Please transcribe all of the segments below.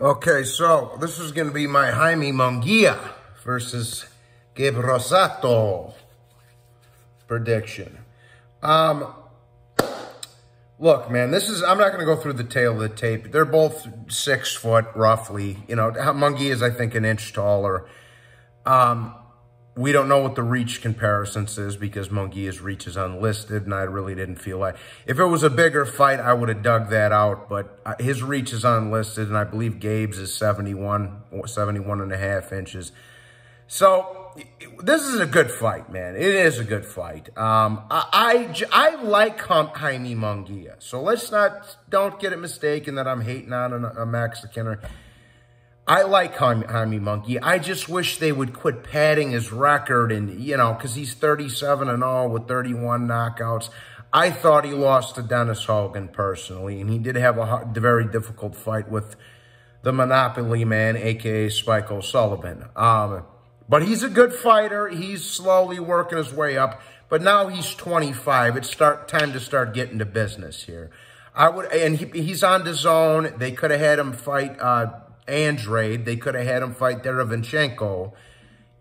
Okay, so this is going to be my Jaime Mungia versus Gabe Rosado prediction. Look, man, I'm not going to go through the tail of the tape. They're both 6 foot, roughly. You know, Mungia is, I think, an inch taller. We don't know what the reach comparisons is because Mungia's reach is unlisted, and I really didn't feel like... If it was a bigger fight, I would have dug that out, but his reach is unlisted, and I believe Gabe's is 71 and a half inches. So, this is a good fight, man. It is a good fight. I like Jaime Mungia, so don't get it mistaken that I'm hating on a Mexican or... I like Jaime Mungia. I just wish they would quit padding his record and, you know, because he's 37-0 with 31 knockouts. I thought he lost to Dennis Hogan personally, and he did have a very difficult fight with the Monopoly Man, a.k.a. Spike O'Sullivan. But he's a good fighter. He's slowly working his way up, but now he's 25. It's time to start getting to business here. He's on the zone. They could have had him fight... Andrade. They could have had him fight Derevyanchenko.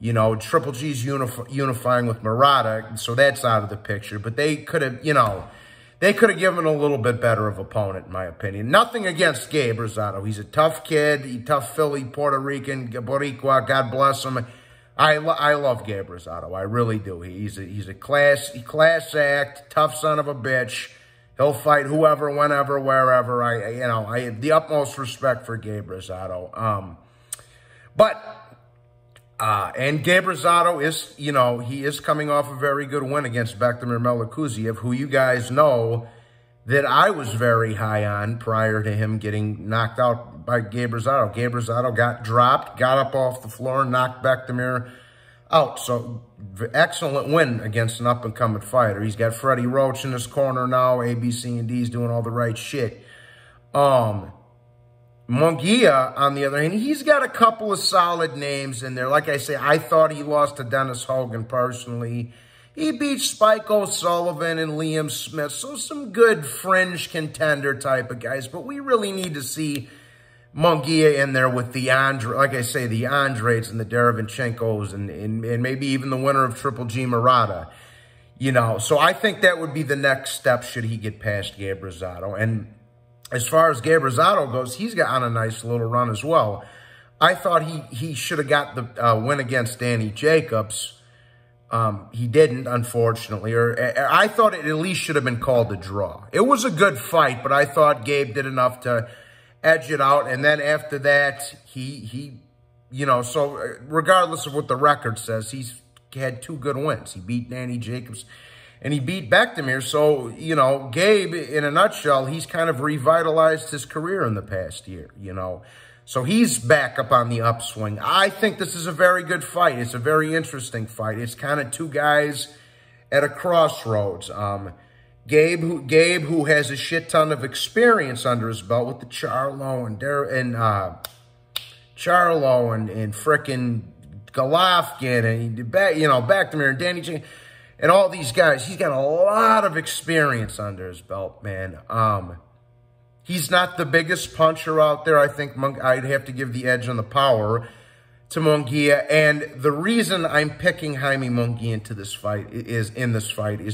You know, Triple G's unifying with Murata, so that's out of the picture. But they could have, you know, they could have given a little bit better of opponent, in my opinion. Nothing against Gabe Rosado. He's a tough kid, tough Philly, Puerto Rican, Boricua, God bless him. I love Gabe Rosado. I really do. He's a class act, tough son of a bitch. He'll fight whoever, whenever, wherever. I have the utmost respect for Gabe Rosado. And Gabe Rosado is, you know, he is coming off a very good win against Bektemir Melikuziev, who you guys know that I was very high on prior to him getting knocked out by Gabe Rosado. Gabe Rosado got dropped, got up off the floor, knocked Bektemir out. So, excellent win against an up-and-coming fighter. He's got Freddie Roach in his corner now. A, B, C, and D's doing all the right shit. Mungia, on the other hand, he's got a couple of solid names in there. Like I say, I thought he lost to Dennis Hogan personally. He beat Spike O'Sullivan and Liam Smith. So some good fringe contender type of guys. But we really need to see Mungia in there with the like I say, the Andrades and the Derevyanchenkos and maybe even the winner of Triple G Murata. You know, so I think that would be the next step should he get past Gabe Rosado. And as far as Gabe Rosado goes, he's got on a nice little run as well. I thought he should have got the win against Danny Jacobs. He didn't, unfortunately. I thought it at least should have been called a draw. It was a good fight, but I thought Gabe did enough to edge it out, and then after that, he you know, so regardless of what the record says, he's had 2 good wins. He beat Danny Jacobs, and he beat Bektemir, so, you know, Gabe, in a nutshell, he's kind of revitalized his career in the past year, you know, so he's back up on the upswing. I think this is a very good fight. It's a very interesting fight. It's kind of 2 guys at a crossroads. Gabe, who has a shit ton of experience under his belt with the Charlo and frickin' Golovkin and, you know, Bektemir and Danny J and all these guys. He's got a lot of experience under his belt, man. He's not the biggest puncher out there. I think I'd have to give the edge on the power to Mungia, and the reason I'm picking Jaime Mungia into this fight is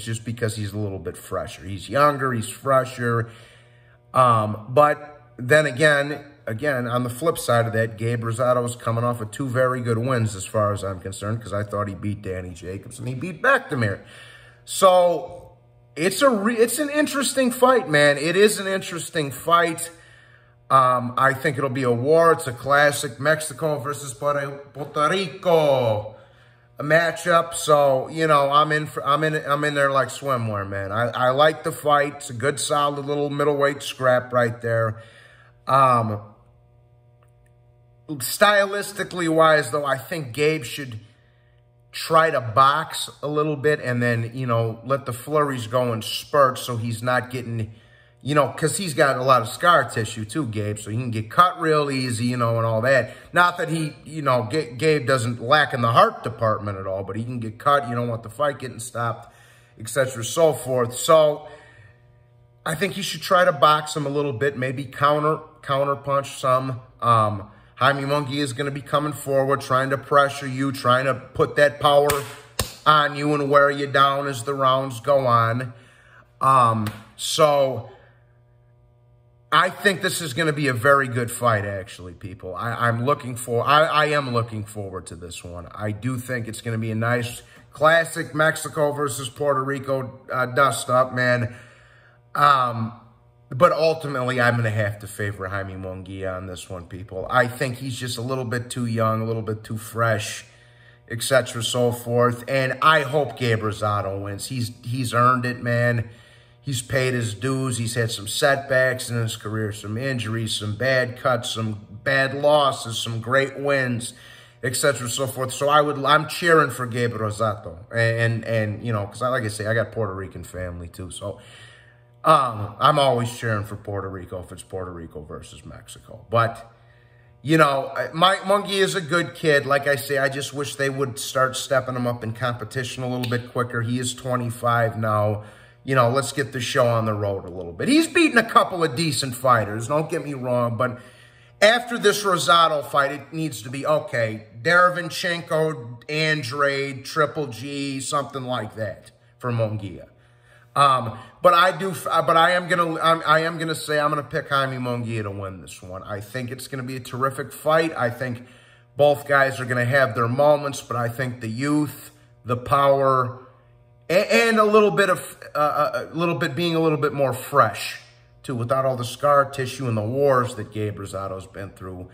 just because he's a little bit fresher. He's younger, he's fresher, but then again, on the flip side of that, Gabe Rosado is coming off of 2 very good wins as far as I'm concerned, because I thought he beat Danny Jacobs and he beat Bektemir. So it's an interesting fight, man. It is an interesting fight. I think it'll be a war. It's a classic Mexico versus Puerto Rico matchup. So, you know, I'm in there like swimwear, man. I like the fight. It's a good, solid little middleweight scrap right there. Stylistically wise, though, I think Gabe should try to box a little bit and then, you know, let the flurries go in spurts so he's not getting... You know, because he's got a lot of scar tissue too, Gabe, so he can get cut real easy, you know, and all that. Not that he, you know, Gabe doesn't lack in the heart department at all, but he can get cut. You don't want the fight getting stopped, etc., so forth. So I think he should try to box him a little bit, maybe counter counterpunch some. Jaime Mungia is going to be coming forward, trying to pressure you, trying to put that power on you and wear you down as the rounds go on. So I think this is going to be a very good fight, actually, people. I am looking forward to this one. I do think it's going to be a nice classic Mexico versus Puerto Rico dust-up, man. But ultimately, I'm going to have to favor Jaime Mungia on this one, people. I think he's just a little bit too young, a little bit too fresh, etc., so forth. And I hope Gabe Rosado wins. He's earned it, man. He's paid his dues. He's had some setbacks in his career, some injuries, some bad cuts, some bad losses, some great wins, etc., so forth. So I'm cheering for Gabe Rosado, and you know, because like I say, I got Puerto Rican family too, so I'm always cheering for Puerto Rico if it's Puerto Rico versus Mexico. But you know, Mungia is a good kid. Like I say, I just wish they would start stepping him up in competition a little bit quicker. He is 25 now. You know, let's get the show on the road a little bit. He's beaten a couple of decent fighters, don't get me wrong, but after this Rosado fight, it needs to be, okay, Derevyanchenko, Andrade, Triple G, something like that for Mungia. But I am gonna say I'm gonna pick Jaime Mungia to win this one. I think it's gonna be a terrific fight. I think both guys are gonna have their moments, but I think the youth, the power, and a little bit being a little bit more fresh too, without all the scar tissue and the wars that Gabe Rosado's been through.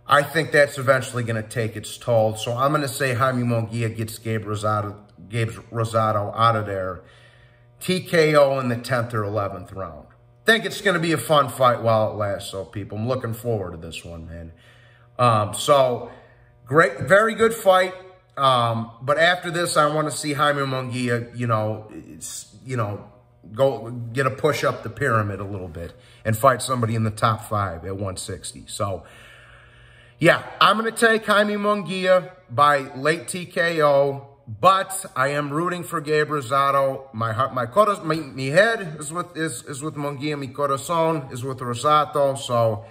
I think that's eventually going to take its toll. So I'm going to say Jaime Mungia gets Gabe Rosado out of there. TKO in the 10th or 11th round. Think it's going to be a fun fight while it lasts, so people. I'm looking forward to this one, man. So great, very good fight. But after this, I want to see Jaime Mungia, go get a push up the pyramid a little bit and fight somebody in the top 5 at 160. So, yeah, I'm going to take Jaime Mungia by late TKO, but I am rooting for Gabe Rosado. My head is with Mungia, mi corazón is with Rosado. So,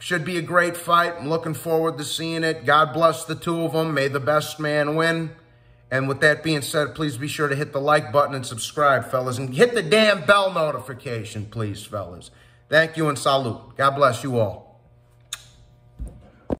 should be a great fight. I'm looking forward to seeing it. God bless the two of them. May the best man win. And with that being said, please be sure to hit the like button and subscribe, fellas. And hit the damn bell notification, please, fellas. Thank you and salute. God bless you all.